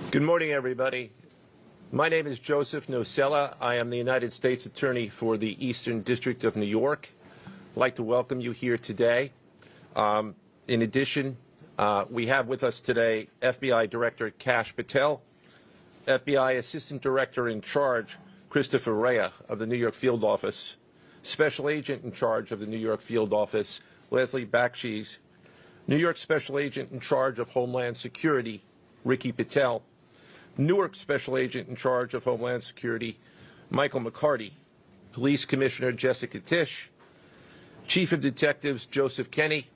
Good morning, everybody. My name is Joseph Nocella. I am the United States Attorney for the Eastern District of New York. I'd like to welcome you here today. In addition, we have with us today FBI Director Kash Patel, FBI Assistant Director in Charge Christopher Rea of the New York Field Office, Special Agent in Charge of the New York Field Office Leslie Bakshi's, New York Special Agent in Charge of Homeland Security Ricky Patel, Newark Special Agent in Charge of Homeland Security Michael McCarty, Police Commissioner Jessica Tisch, Chief of Detectives Joseph Kenney,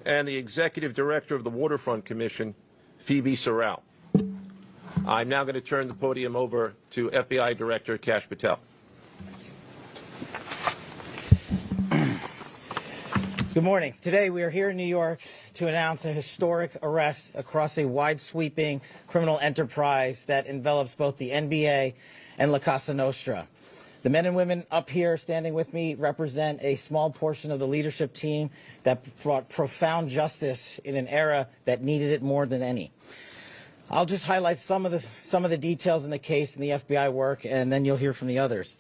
and the Executive Director of the Waterfront Commission, Phoebe Sorrell. I'm now going to turn the podium over to FBI Director Kash Patel. Good morning. Today we are here in New York to announce a historic arrest across a wide-sweeping criminal enterprise that envelops both the NBA and La Cosa Nostra. The men and women up here standing with me represent a small portion of the leadership team that brought profound justice in an era that needed it more than any. I'll just highlight some of the details in the case and the FBI work, and then you'll hear from the others.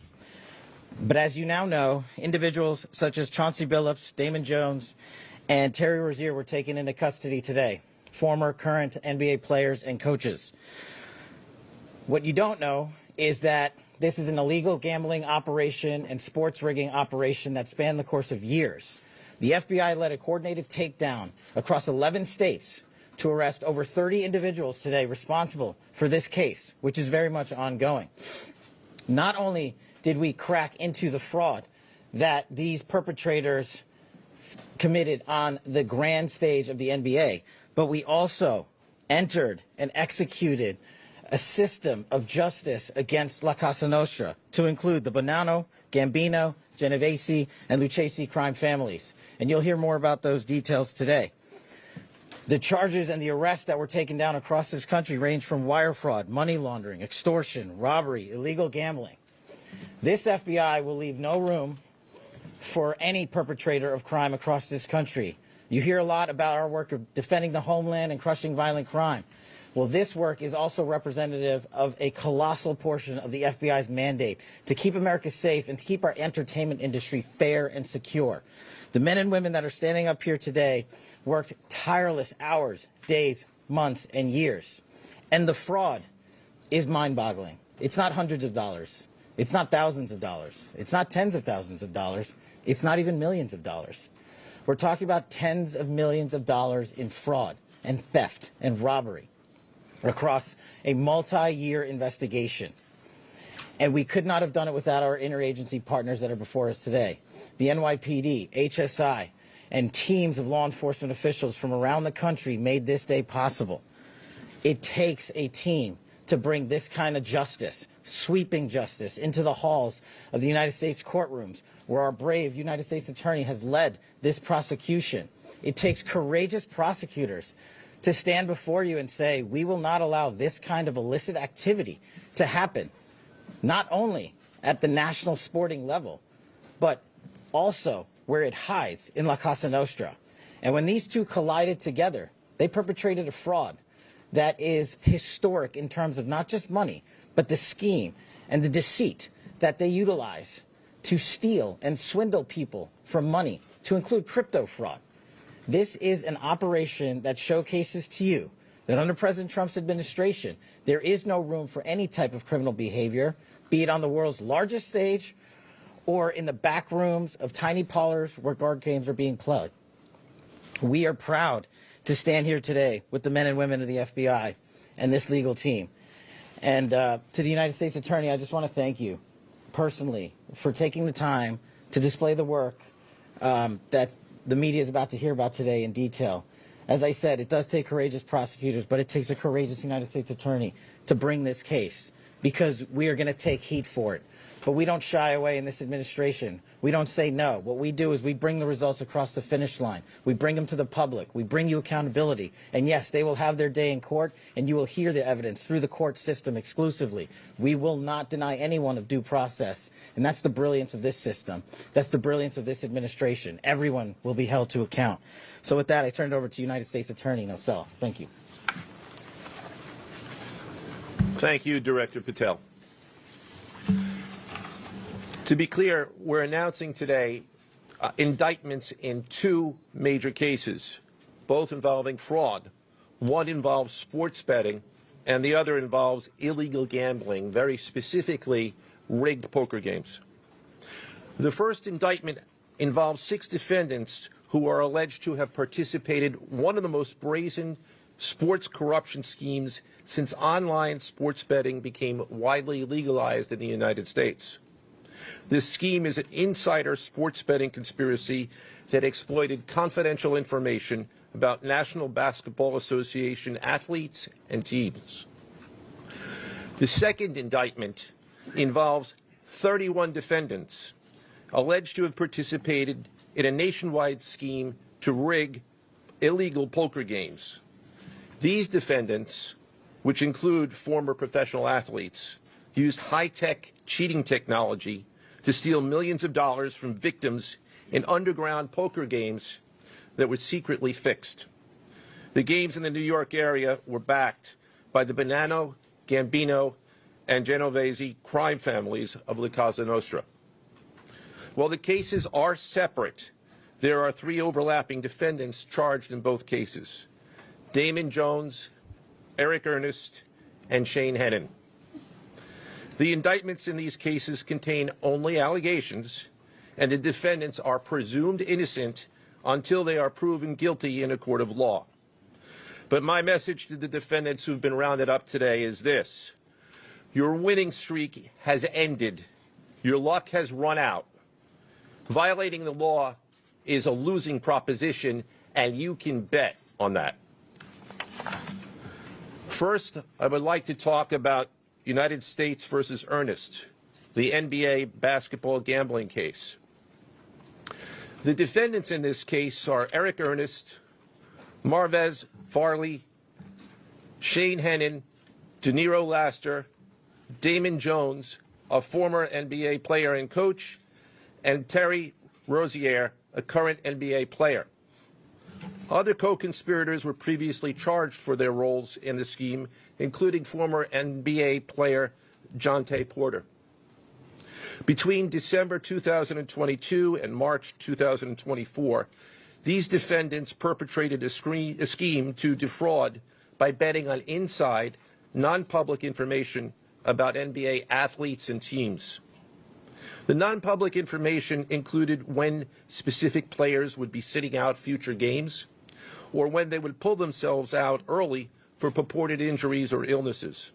But as you now know, individuals such as Chauncey Billups, Damon Jones, and Terry Rozier were taken into custody today, former, current NBA players and coaches. What you don't know is that this is an illegal gambling operation and sports rigging operation that spanned the course of years. The FBI led a coordinated takedown across 11 states to arrest over 30 individuals today responsible for this case, which is very much ongoing. Not only did we crack into the fraud that these perpetrators committed on the grand stage of the NBA, but we also entered and executed a system of justice against La Cosa Nostra to include the Bonanno, Gambino, Genovese, and Lucchese crime families. And you'll hear more about those details today. The charges and the arrests that were taken down across this country range from wire fraud, money laundering, extortion, robbery, illegal gambling. This FBI will leave no room for any perpetrator of crime across this country. You hear a lot about our work of defending the homeland and crushing violent crime. Well, this work is also representative of a colossal portion of the FBI's mandate to keep America safe and to keep our entertainment industry fair and secure. The men and women that are standing up here today worked tireless hours, days, months, and years. And the fraud is mind-boggling. It's not hundreds of dollars. It's not thousands of dollars. It's not tens of thousands of dollars. It's not even millions of dollars. We're talking about tens of millions of dollars in fraud and theft and robbery across a multi-year investigation. And we could not have done it without our interagency partners that are before us today. The NYPD, HSI, and teams of law enforcement officials from around the country made this day possible. It takes a team to bring this kind of justice, sweeping justice, into the halls of the United States courtrooms, where our brave United States Attorney has led this prosecution. It takes courageous prosecutors to stand before you and say, we will not allow this kind of illicit activity to happen, not only at the national sporting level, but also where it hides in La Cosa Nostra. And when these two collided together, they perpetrated a fraud that is historic in terms of not just money, but the scheme and the deceit that they utilize to steal and swindle people for money, to include crypto fraud. This is an operation that showcases to you that under President Trump's administration, there is no room for any type of criminal behavior, be it on the world's largest stage or in the back rooms of tiny parlors where card games are being played. We are proud to stand here today with the men and women of the FBI and this legal team. And to the United States Attorney, I just want to thank you personally for taking the time to display the work that the media is about to hear about today in detail. As I said, it does take courageous prosecutors, but it takes a courageous United States Attorney to bring this case, because we are going to take heat for it. But we don't shy away in this administration. We don't say no. What we do is we bring the results across the finish line. We bring them to the public. We bring you accountability. And yes, they will have their day in court, and you will hear the evidence through the court system exclusively. We will not deny anyone of due process. And that's the brilliance of this system. That's the brilliance of this administration. Everyone will be held to account. So with that, I turn it over to United States Attorney Nocella. Thank you. Thank you, Director Patel. To be clear, we're announcing today indictments in two major cases, both involving fraud. One involves sports betting, and the other involves illegal gambling, very specifically rigged poker games. The first indictment involves 6 defendants who are alleged to have participated in one of the most brazen sports corruption schemes since online sports betting became widely legalized in the United States. This scheme is an insider sports betting conspiracy that exploited confidential information about National Basketball Association athletes and teams. The second indictment involves 31 defendants alleged to have participated in a nationwide scheme to rig illegal poker games. These defendants, which include former professional athletes, used high-tech cheating technology to steal millions of dollars from victims in underground poker games that were secretly fixed. The games in the New York area were backed by the Bonanno, Gambino, and Genovese crime families of La Cosa Nostra. While the cases are separate, there are 3 overlapping defendants charged in both cases: Damon Jones, Eric Ernest, and Shane Hennon. The indictments in these cases contain only allegations, and the defendants are presumed innocent until they are proven guilty in a court of law. But my message to the defendants who've been rounded up today is this: your winning streak has ended. Your luck has run out. Violating the law is a losing proposition, and you can bet on that. First, I would like to talk about United States versus Ernest, the NBA basketball gambling case. The defendants in this case are Eric Ernest, Marvez Farley, Shane Hennon, De Niro Laster, Damon Jones, a former NBA player and coach, and Terry Rozier, a current NBA player. Other co-conspirators were previously charged for their roles in the scheme, including former NBA player Jontay Porter. Between December 2022 and March 2024, these defendants perpetrated a scheme to defraud by betting on inside, non-public information about NBA athletes and teams. The non-public information included when specific players would be sitting out future games, or when they would pull themselves out early for purported injuries or illnesses.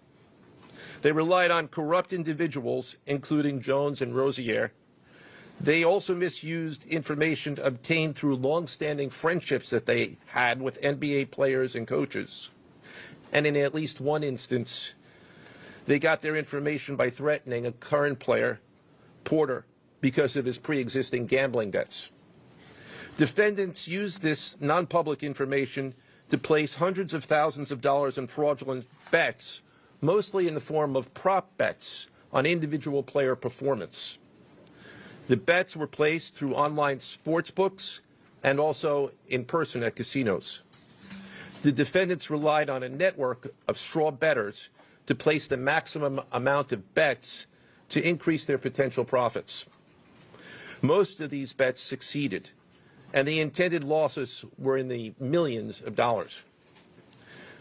They relied on corrupt individuals, including Jones and Rozier. They also misused information obtained through long-standing friendships that they had with NBA players and coaches. And in at least one instance, they got their information by threatening a current player, Porter, because of his pre-existing gambling debts. Defendants used this non-public information to place hundreds of thousands of dollars in fraudulent bets, mostly in the form of prop bets on individual player performance. The bets were placed through online sports books and also in person at casinos. The defendants relied on a network of straw bettors to place the maximum amount of bets to increase their potential profits. Most of these bets succeeded, and the intended losses were in the millions of dollars.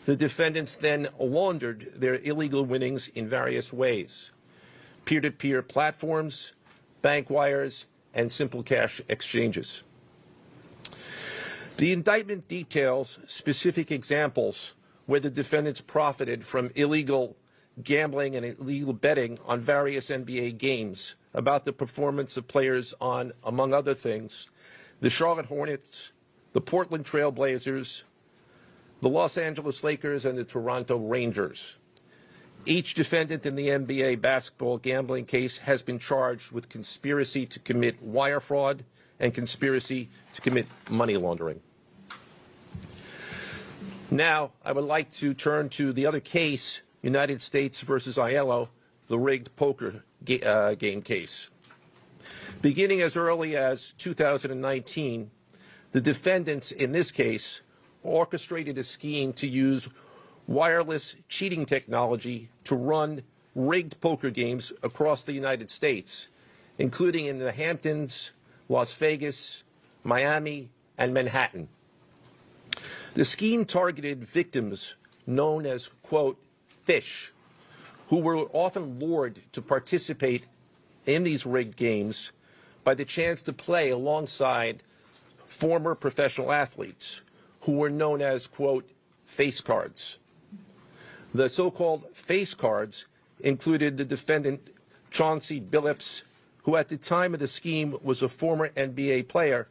The defendants then laundered their illegal winnings in various ways: peer-to-peer platforms, bank wires, and simple cash exchanges. The indictment details specific examples where the defendants profited from illegal gambling and illegal betting on various NBA games about the performance of players on, among other things, the Charlotte Hornets, the Portland Trail Blazers, the Los Angeles Lakers, and the Toronto Rangers. Each defendant in the NBA basketball gambling case has been charged with conspiracy to commit wire fraud and conspiracy to commit money laundering. Now, I would like to turn to the other case, United States versus Aiello, the rigged poker game case. Beginning as early as 2019, the defendants in this case orchestrated a scheme to use wireless cheating technology to run rigged poker games across the United States, including in the Hamptons, Las Vegas, Miami, and Manhattan. The scheme targeted victims known as, quote, fish, who were often lured to participate in these rigged games by the chance to play alongside former professional athletes who were known as, quote, face cards. The so-called face cards included the defendant Chauncey Billups, who at the time of the scheme was a former NBA player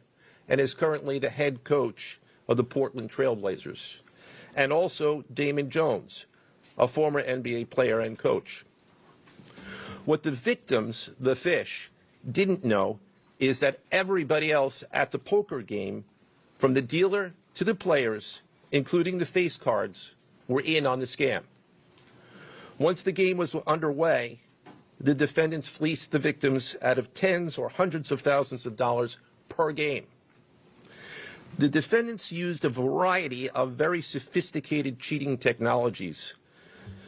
and is currently the head coach of the Portland Trail Blazers, and also Damon, a former NBA player and coach. What the victims, the fish, didn't know is that everybody else at the poker game, from the dealer to the players, including the face cards, were in on the scam. Once the game was underway, the defendants fleeced the victims out of tens or hundreds of thousands of dollars per game. The defendants used a variety of very sophisticated cheating technologies,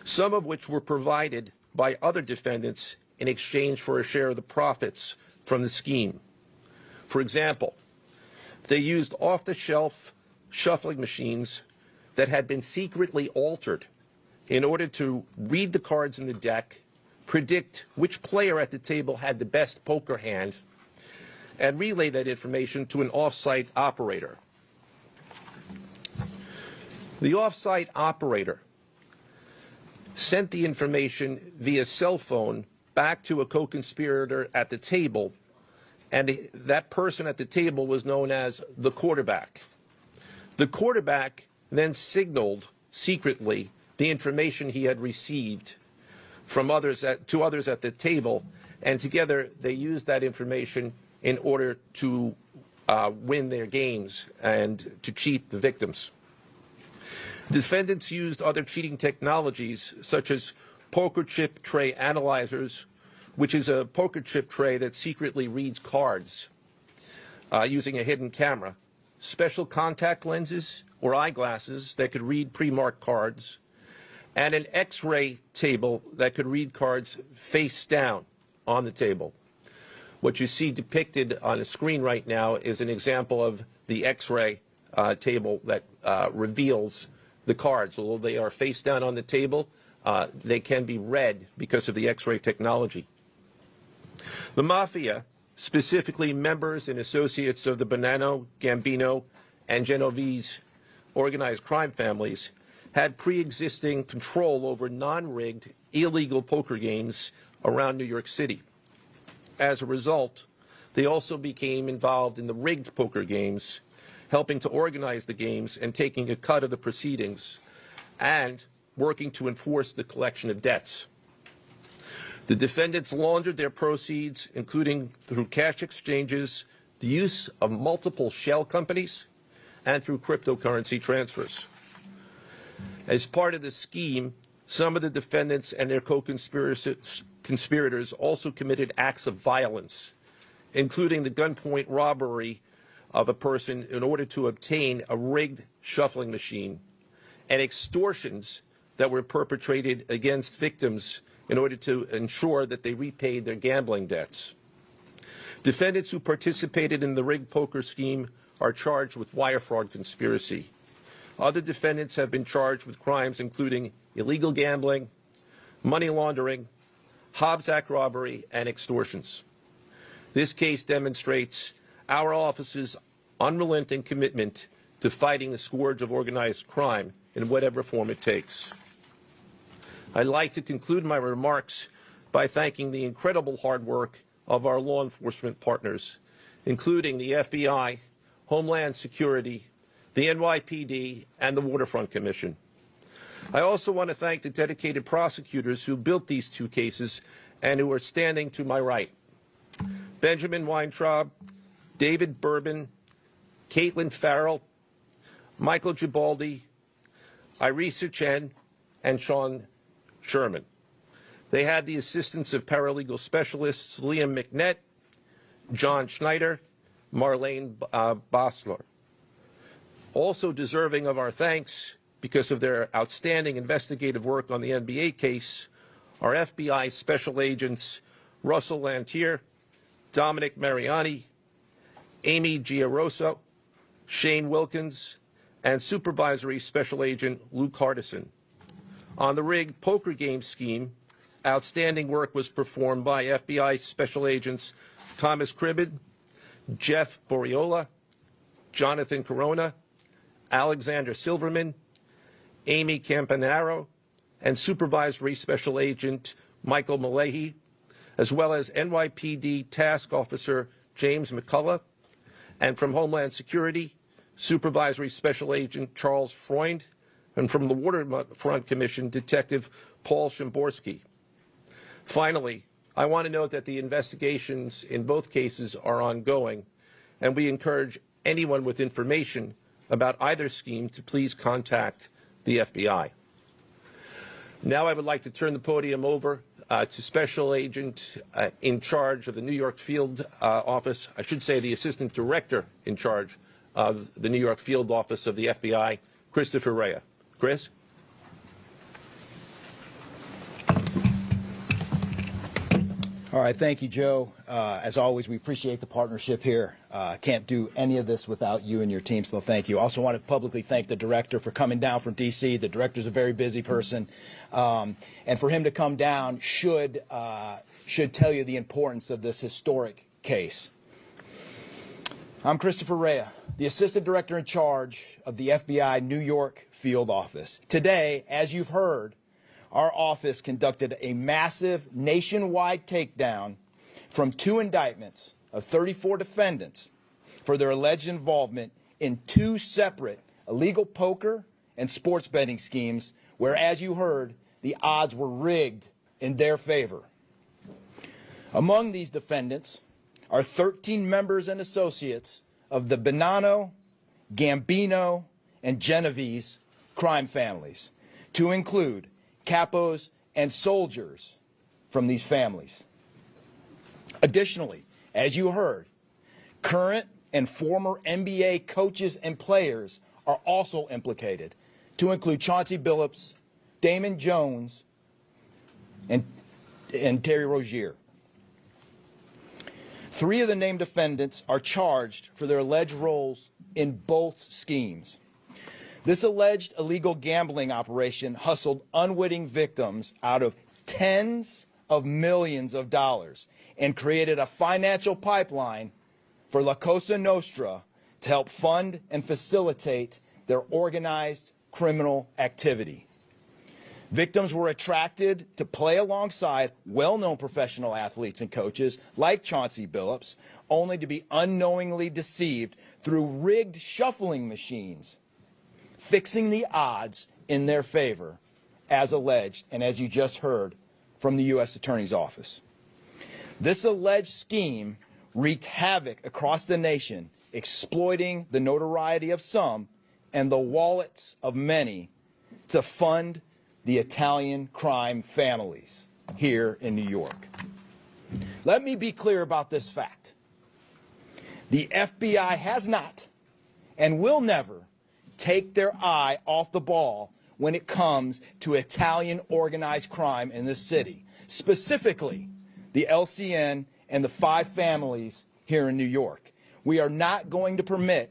some of which were provided by other defendants in exchange for a share of the profits from the scheme. For example, they used off-the-shelf shuffling machines that had been secretly altered in order to read the cards in the deck, predict which player at the table had the best poker hand, and relay that information to an off-site operator. The off-site operator sent the information via cell phone back to a co-conspirator at the table, and that person at the table was known as the quarterback. The quarterback then signaled secretly the information he had received from others to others at the table, and together they used that information in order to win their games and to cheat the victims. Defendants used other cheating technologies such as poker chip tray analyzers, which is a poker chip tray that secretly reads cards using a hidden camera, special contact lenses or eyeglasses that could read pre-marked cards, and an X-ray table that could read cards face down on the table. What you see depicted on the screen right now is an example of the X-ray table that reveals the cards. Although they are face down on the table, they can be read because of the X-ray technology. The Mafia, specifically members and associates of the Bonanno, Gambino, and Genovese organized crime families, had pre-existing control over non-rigged, illegal poker games around New York City. As a result, they also became involved in the rigged poker games, helping to organize the games and taking a cut of the proceedings, and working to enforce the collection of debts. The defendants laundered their proceeds, including through cash exchanges, the use of multiple shell companies, and through cryptocurrency transfers. As part of the scheme, some of the defendants and their co-conspirators also committed acts of violence, including the gunpoint robbery of a person in order to obtain a rigged shuffling machine, and extortions that were perpetrated against victims in order to ensure that they repaid their gambling debts. Defendants who participated in the rigged poker scheme are charged with wire fraud conspiracy. Other defendants have been charged with crimes including illegal gambling, money laundering, Hobbs Act robbery, and extortions. This case demonstrates our office's unrelenting commitment to fighting the scourge of organized crime in whatever form it takes. I'd like to conclude my remarks by thanking the incredible hard work of our law enforcement partners, including the FBI, Homeland Security, the NYPD, and the Waterfront Commission. I also want to thank the dedicated prosecutors who built these two cases and who are standing to my right: Benjamin Weintraub, David Bourbon, Caitlin Farrell, Michael Gibaldi, Irisa Chen, and Sean Sherman. They had the assistance of paralegal specialists Liam McNett, John Schneider, Marlene Bosler. Also deserving of our thanks because of their outstanding investigative work on the NBA case are FBI Special Agents Russell Lantier, Dominic Mariani, Amy Giaroso, Shane Wilkins, and Supervisory Special Agent Luke Hardison. On the rigged poker game scheme, outstanding work was performed by FBI Special Agents Thomas Cribbin, Jeff Boriola, Jonathan Corona, Alexander Silverman, Amy Campanaro, and Supervisory Special Agent Michael Malahy, as well as NYPD Task Officer James McCullough, and from Homeland Security, Supervisory Special Agent Charles Freund, and from the Waterfront Commission, Detective Paul Shimborski. Finally, I want to note that the investigations in both cases are ongoing, and we encourage anyone with information about either scheme to please contact the FBI. Now I would like to turn the podium over to Special Agent in charge of the New York Field Office, I should say the Assistant Director in charge of the New York Field Office of the FBI, Christopher Rea. Chris? All right, thank you, Joe. As always, we appreciate the partnership here. Can't do any of this without you and your team, so thank you. Also want to publicly thank the director for coming down from D.C. The director's a very busy person, and for him to come down should tell you the importance of this historic case. I'm Christopher Rea, the Assistant Director in charge of the FBI New York Field Office. Today, as you've heard, our office conducted a massive nationwide takedown from 2 indictments of 34 defendants for their alleged involvement in 2 separate illegal poker and sports betting schemes where, as you heard, the odds were rigged in their favor. Among these defendants are 13 members and associates of the Bonanno, Gambino, and Genovese crime families, to include capos and soldiers from these families. Additionally, as you heard, current and former NBA coaches and players are also implicated, to include Chauncey Billups, Damon Jones, and Terry Rozier. 3 of the named defendants are charged for their alleged roles in both schemes. This alleged illegal gambling operation hustled unwitting victims out of tens of millions of dollars and created a financial pipeline for La Cosa Nostra to help fund and facilitate their organized criminal activity. Victims were attracted to play alongside well-known professional athletes and coaches like Chauncey Billups, only to be unknowingly deceived through rigged shuffling machines, fixing the odds in their favor, as alleged and as you just heard from the U.S. Attorney's Office. This alleged scheme wreaked havoc across the nation, exploiting the notoriety of some and the wallets of many to fund the Italian crime families here in New York. Let me be clear about this fact. The FBI has not and will never take their eye off the ball when it comes to Italian organized crime in this city, specifically the LCN and the 5 families here in New York. We are not going to permit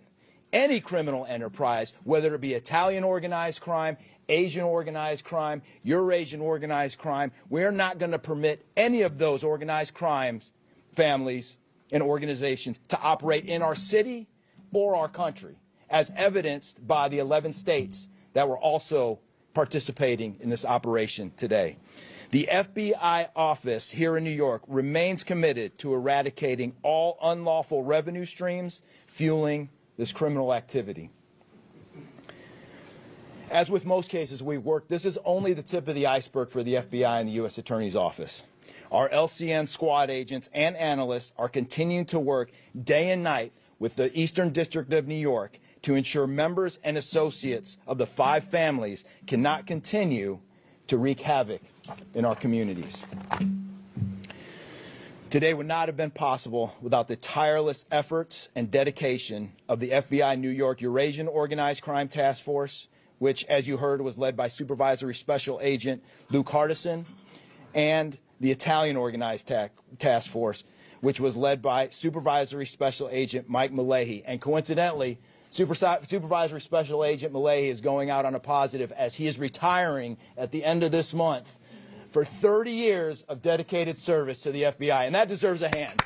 any criminal enterprise, whether it be Italian organized crime, Asian organized crime, Eurasian organized crime. We are not going to permit any of those organized crimes, families, and organizations to operate in our city or our country, as evidenced by the 11 states that were also participating in this operation today. The FBI office here in New York remains committed to eradicating all unlawful revenue streams fueling this criminal activity. As with most cases we've worked, this is only the tip of the iceberg for the FBI and the U.S. Attorney's Office. Our LCN squad agents and analysts are continuing to work day and night with the Eastern District of New York to ensure members and associates of the 5 families cannot continue to wreak havoc in our communities. Today would not have been possible without the tireless efforts and dedication of the FBI New York Eurasian Organized Crime Task Force, which, as you heard, was led by Supervisory Special Agent Luke Hardison, and the Italian Organized Task Force, which was led by Supervisory Special Agent Mike Malahi. And coincidentally, Supervisory Special Agent Malahi is going out on a positive as he is retiring at the end of this month for 30 years of dedicated service to the FBI, and that deserves a hand.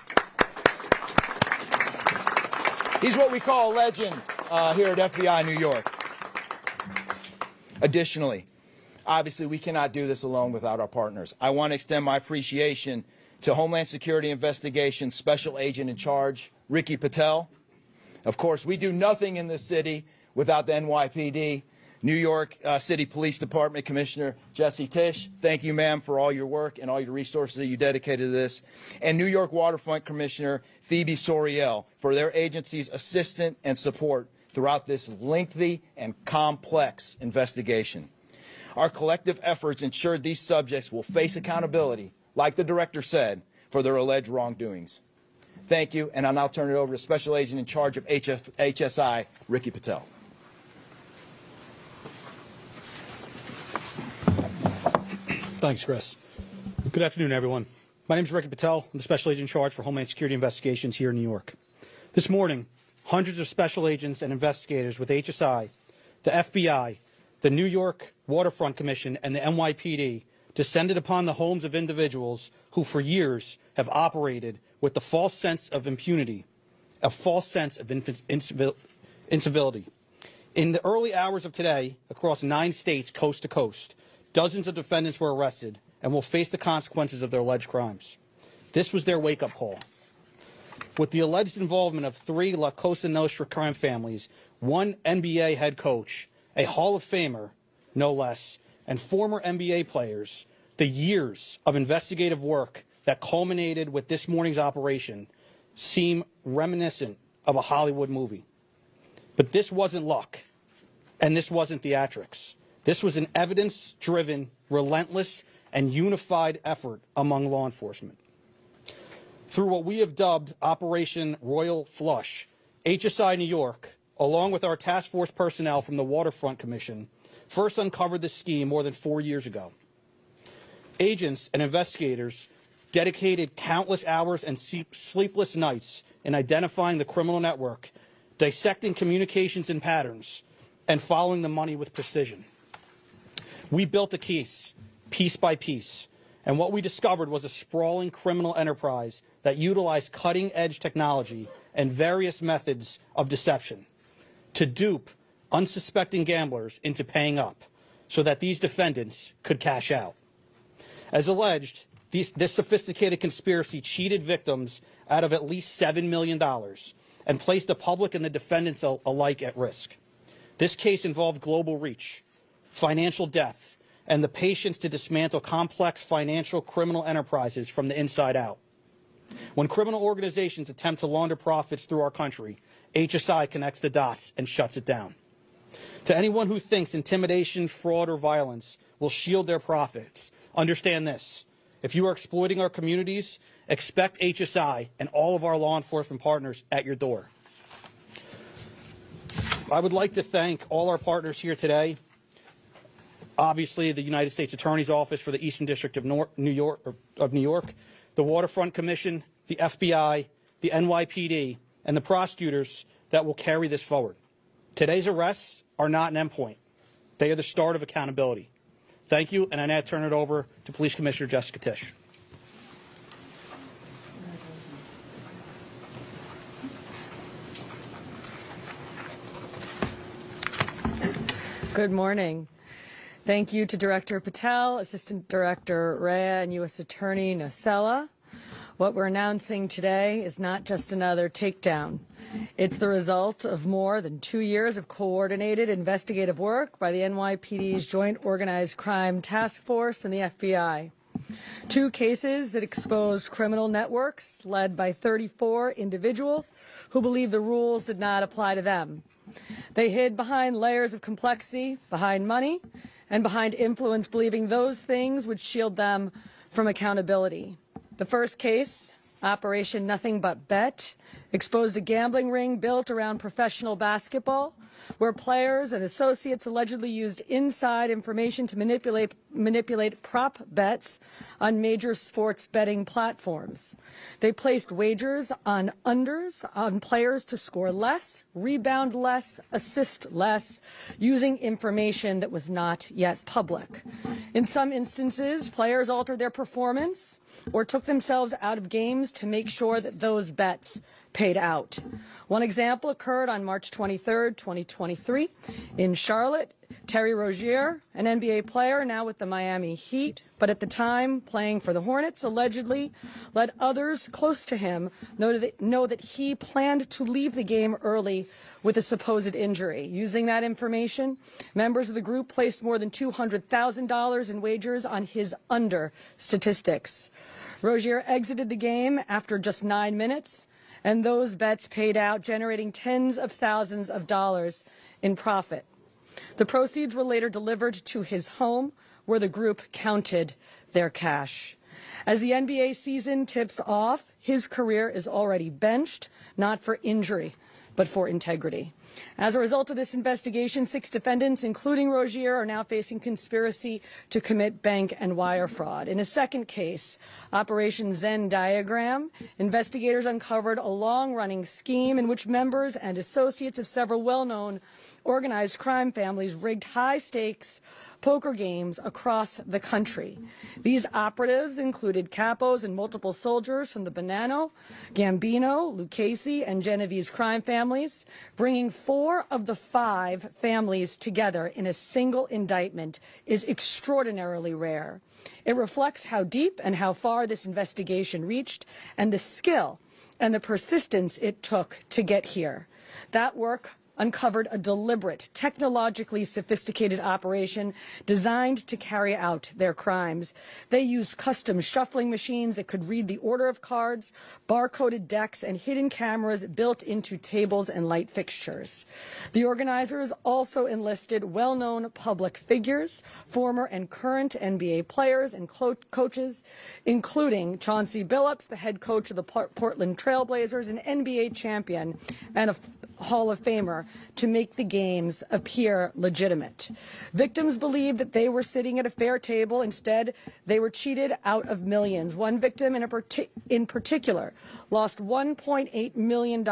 He's what we call a legend here at FBI New York. Additionally, obviously, we cannot do this alone without our partners. I want to extend my appreciation to Homeland Security Investigations Special Agent in Charge, Ricky Patel. Of course, we do nothing in this city without the NYPD. New York City Police Department Commissioner Jesse Tisch, thank you, ma'am, for all your work and all your resources that you dedicated to this. And New York Waterfront Commissioner Phoebe Soriel for their agency's assistance and support throughout this lengthy and complex investigation. Our collective efforts ensured these subjects will face accountability, like the director said, for their alleged wrongdoings. Thank you, and I'll now turn it over to Special Agent in charge of HSI, Ricky Patel. Thanks, Chris. Good afternoon, everyone. My name is Ricky Patel. I'm the Special Agent in charge for Homeland Security Investigations here in New York. This morning, hundreds of special agents and investigators with HSI, the FBI, the New York Waterfront Commission, and the NYPD descended upon the homes of individuals who for years have operated with the false sense of impunity, a false sense of incivility. In the early hours of today, across 9 states coast to coast, dozens of defendants were arrested and will face the consequences of their alleged crimes. This was their wake-up call. With the alleged involvement of 3 La Cosa Nostra crime families, 1 NBA head coach, a Hall of Famer, no less, and former NBA players, the years of investigative work that culminated with this morning's operation seem reminiscent of a Hollywood movie. But this wasn't luck, and this wasn't theatrics. This was an evidence-driven, relentless, and unified effort among law enforcement. Through what we have dubbed Operation Royal Flush, HSI New York, along with our task force personnel from the Waterfront Commission, first uncovered this scheme more than 4 years ago. Agents and investigators dedicated countless hours and sleepless nights in identifying the criminal network, dissecting communications and patterns, and following the money with precision. We built the case, piece by piece, and what we discovered was a sprawling criminal enterprise that utilized cutting-edge technology and various methods of deception to dupe unsuspecting gamblers into paying up so that these defendants could cash out. As alleged, this sophisticated conspiracy cheated victims out of at least $7 million and placed the public and the defendants alike at risk. This case involved global reach, financial depth, and the patience to dismantle complex financial criminal enterprises from the inside out. When criminal organizations attempt to launder profits through our country, HSI connects the dots and shuts it down. To anyone who thinks intimidation, fraud, or violence will shield their profits, understand this. If you are exploiting our communities, expect HSI and all of our law enforcement partners at your door. I would like to thank all our partners here today. Obviously, the United States Attorney's Office for the Eastern District of New York, the Waterfront Commission, the FBI, the NYPD, and the prosecutors that will carry this forward. Today's arrests are not an endpoint. They are the start of accountability. Thank you, and I now turn it over to Police Commissioner Jessica Tisch. Good morning. Thank you to Director Patel, Assistant Director Rea, and U.S. Attorney Nocella. What we're announcing today is not just another takedown. It's the result of more than 2 years of coordinated investigative work by the NYPD's Joint Organized Crime Task Force and the FBI. 2 cases that exposed criminal networks led by 34 individuals who believed the rules did not apply to them. They hid behind layers of complexity, behind money, and behind influence, believing those things would shield them from accountability. The first case, Operation Nothing But Bet, exposed a gambling ring built around professional basketball, where players and associates allegedly used inside information to manipulate prop bets on major sports betting platforms. They placed wagers on unders on players to score less, rebound less, assist less, using information that was not yet public. In some instances, players altered their performance or took themselves out of games to make sure that those bets paid out. One example occurred on March 23rd, 2023 in Charlotte. Terry Rozier, an NBA player now with the Miami Heat, but at the time playing for the Hornets, allegedly let others close to him know that he planned to leave the game early with a supposed injury. Using that information, members of the group placed more than $200,000 in wagers on his under statistics. Rozier exited the game after just 9 minutes, and those bets paid out, generating tens of thousands of dollars in profit. The proceeds were later delivered to his home, where the group counted their cash. As the NBA season tips off, his career is already benched, not for injury, but for integrity. As a result of this investigation, 6 defendants, including Rozier, are now facing conspiracy to commit bank and wire fraud. In a second case, Operation Zen Diagram, investigators uncovered a long-running scheme in which members and associates of several well-known organized crime families rigged high-stakes poker games across the country. These operatives included capos and multiple soldiers from the Bonanno, Gambino, Lucchese, and Genovese crime families. Bringing 4 of the 5 families together in a single indictment is extraordinarily rare. It reflects how deep and how far this investigation reached and the skill and the persistence it took to get here. That work uncovered a deliberate, technologically sophisticated operation designed to carry out their crimes. They used custom shuffling machines that could read the order of cards, barcoded decks, and hidden cameras built into tables and light fixtures. The organizers also enlisted well-known public figures, former and current NBA players and coaches, including Chauncey Billups, the head coach of the Portland Trail Blazers, an NBA champion and a Hall of Famer, to make the games appear legitimate. Victims believed that they were sitting at a fair table. Instead, they were cheated out of millions. One victim in particular lost $1.8 million.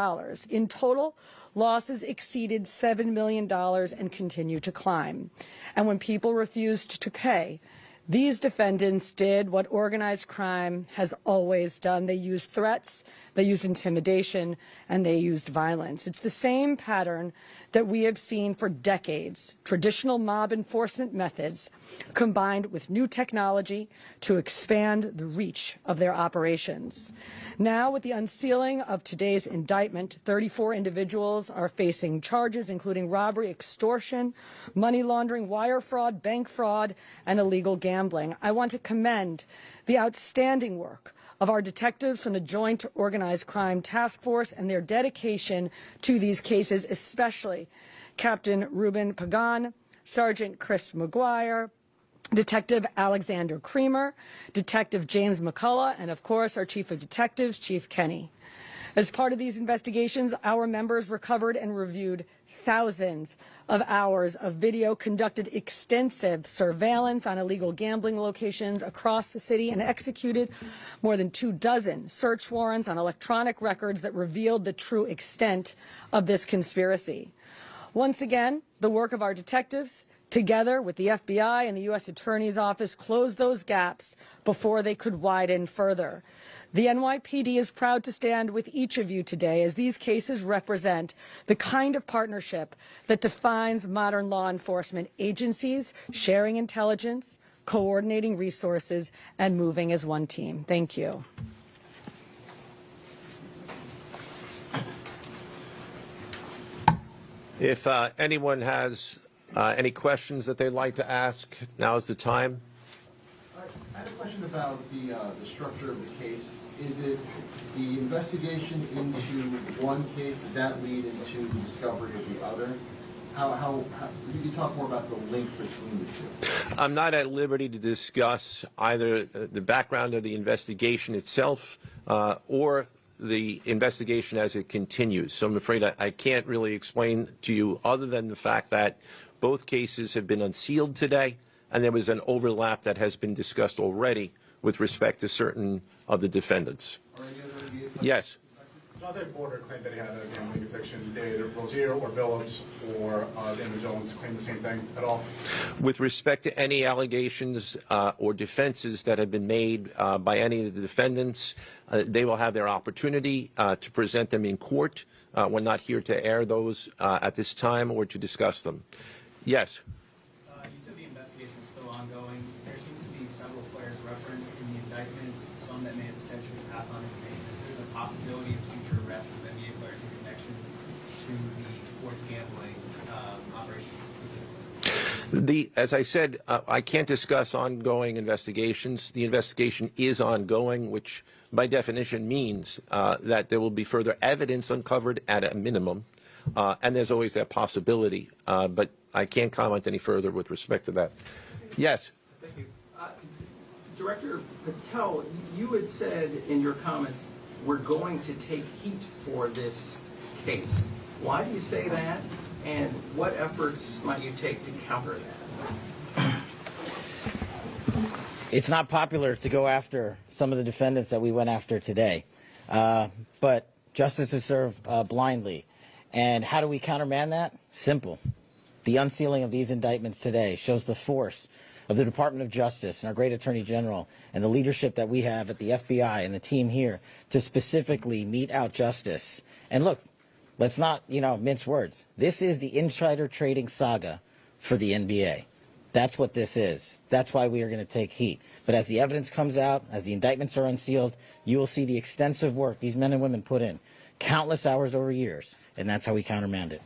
In total, losses exceeded $7 million and continue to climb. And when people refused to pay, these defendants did what organized crime has always done. They used threats, they used intimidation, and they used violence. It's the same pattern that we have seen for decades. Traditional mob enforcement methods combined with new technology to expand the reach of their operations. Now, with the unsealing of today's indictment, 34 individuals are facing charges including robbery, extortion, money laundering, wire fraud, bank fraud, and illegal gambling. I want to commend the outstanding work of our detectives from the Joint Organized Crime Task Force and their dedication to these cases, especially Captain Ruben Pagan, Sergeant Chris McGuire, Detective Alexander Creamer, Detective James McCullough, and of course our Chief of Detectives, Chief Kenny. As part of these investigations, our members recovered and reviewed thousands of hours of video, conducted extensive surveillance on illegal gambling locations across the city, and executed more than 24 search warrants on electronic records that revealed the true extent of this conspiracy. Once again, the work of our detectives, together with the FBI and the U.S. Attorney's Office, closed those gaps before they could widen further. The NYPD is proud to stand with each of you today, as these cases represent the kind of partnership that defines modern law enforcement agencies, sharing intelligence, coordinating resources, and moving as one team. Thank you. If anyone has any questions that they'd like to ask, now is the time. I had a question about the structure of the case. Is it the investigation into one case, did that lead into the discovery of the other? How could you talk more about the link between the two? I'm not at liberty to discuss either the background of the investigation itself or the investigation as it continues. So I'm afraid I can't really explain to you other than the fact that both cases have been unsealed today, and there was an overlap that has been discussed already with respect to certain of the defendants. Yes. Chauncey Porter claimed that he had a gambling conviction. Did Rozier or Billups or Damon Jones claim the same thing at all? With respect to any allegations or defenses that have been made by any of the defendants, they will have their opportunity to present them in court. We're not here to air those at this time or to discuss them. Yes. You said the investigation is still ongoing. There seems to be several players referenced in the indictments, some that may have potentially passed on information. Is there the possibility of future arrests of NBA players in connection to the sports gambling operation specifically? As I said, I can't discuss ongoing investigations. The investigation is ongoing, which by definition means that there will be further evidence uncovered at a minimum, and there's always that possibility. But I can't comment any further with respect to that. Yes. Thank you. Director Patel, you had said in your comments, we're going to take heat for this case. Why do you say that? And what efforts might you take to counter that? It's not popular to go after some of the defendants that we went after today, but justice is served blindly. And how do we countermand that? Simple. The unsealing of these indictments today shows the force of the Department of Justice and our great Attorney General and the leadership that we have at the FBI and the team here to specifically mete out justice. And look, let's not, mince words. This is the insider trading saga for the NBA. That's what this is. That's why we are going to take heat. But as the evidence comes out, as the indictments are unsealed, you will see the extensive work these men and women put in, countless hours over years, and that's how we countermand it.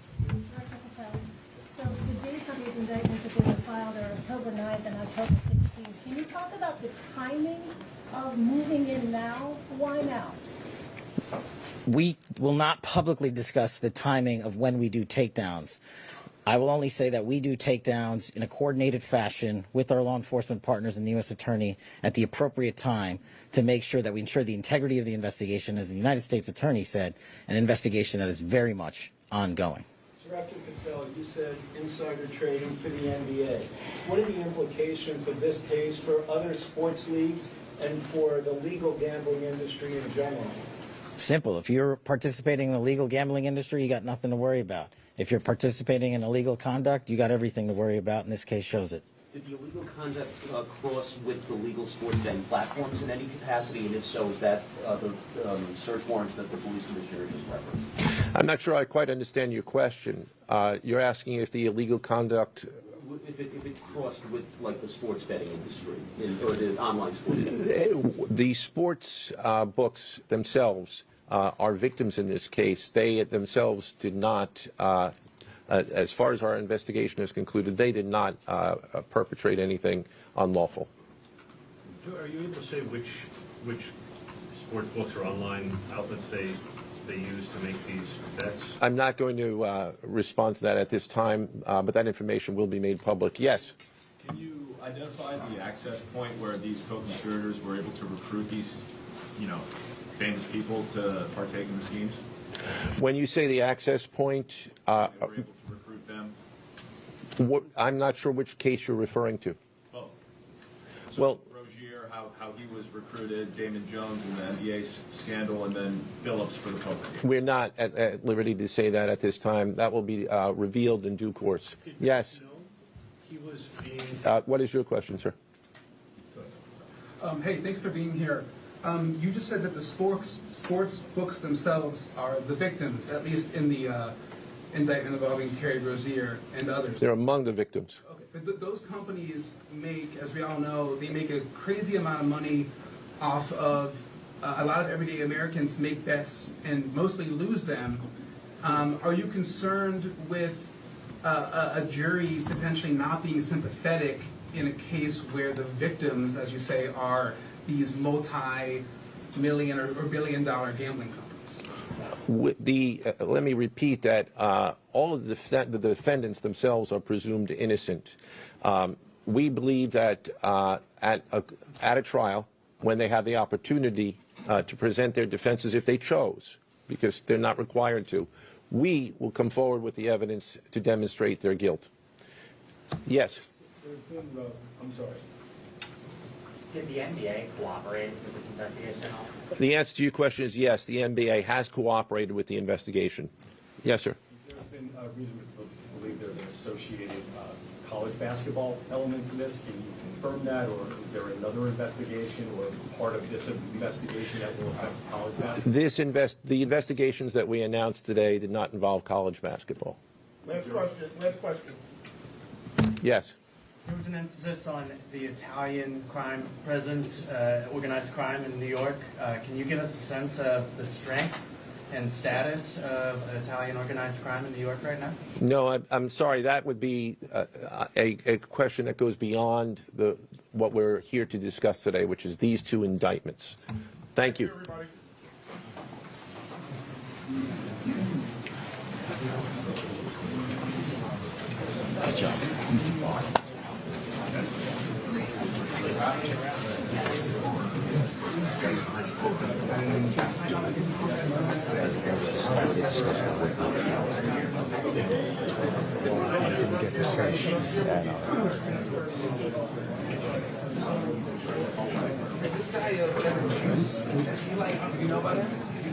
So the dates on these indictments that they were filed are October 9th and October 16th. Can you talk about the timing of moving in now? Why now? We will not publicly discuss the timing of when we do takedowns. I will only say that we do takedowns in a coordinated fashion with our law enforcement partners and the U.S. Attorney at the appropriate time to make sure that we ensure the integrity of the investigation, as the United States Attorney said, an investigation that is very much ongoing. Director Patel, you said insider trading for the NBA. What are the implications of this case for other sports leagues and for the legal gambling industry in general? Simple. If you're participating in the legal gambling industry, you got nothing to worry about. If you're participating in illegal conduct, you got everything to worry about, and this case shows it. Did the illegal conduct cross with the legal sports betting platforms in any capacity? And if so, is that the search warrants that the police commissioner just referenced? I'm not sure I quite understand your question. You're asking if the illegal conduct... If it crossed with, like, the sports betting industry or the online sports betting? The sports books themselves are victims in this case. They themselves did not, as far as our investigation is concluded, they did not perpetrate anything unlawful. Are you able to say which sports books or online outlets they use to make these bets? I'm not going to respond to that at this time, but that information will be made public. Yes? Can you identify the access point where these co-conspirators were able to recruit these, famous people to partake in the schemes? When you say the access point, they were able to recruit them? I'm not sure which case you're referring to. Both. So well, Rozier, how he was recruited, Damon Jones in the NBA scandal, and then Billups for the poker game. We're not at liberty to say that at this time. That will be revealed in due course. Yes. He was being... what is your question, sir? Hey, thanks for being here. You just said that the sports books themselves are the victims, at least in the indictment involving Terry Rozier and others. They're among the victims. Okay, but those companies make, as we all know, they make a crazy amount of money off of a lot of everyday Americans make bets and mostly lose them. Are you concerned with a jury potentially not being sympathetic in a case where the victims, as you say, are these multi-million or billion-dollar gambling companies? Let me repeat that all of the defendants themselves are presumed innocent. We believe that at a trial, when they have the opportunity to present their defenses if they chose, because they're not required to. We will come forward with the evidence to demonstrate their guilt. Yes? There's been, I'm sorry. Did the NBA cooperate with this investigation at all? The answer to your question is yes, the NBA has cooperated with the investigation. Yes, sir. There's been reason to believe there's an associated college basketball element to this. Can you confirm that, or is there another investigation or part of this investigation that will affect college basketball? The investigations that we announced today did not involve college basketball. Last question. Last question. Yes. There was an emphasis on the Italian crime presence, organized crime in New York. Can you give us a sense of the strength and status of Italian organized crime in New York right now? No, I'm sorry. That would be a question that goes beyond what we're here to discuss today, which is these two indictments. Thank you. Everybody. Good job. This guy, you know about him? Is he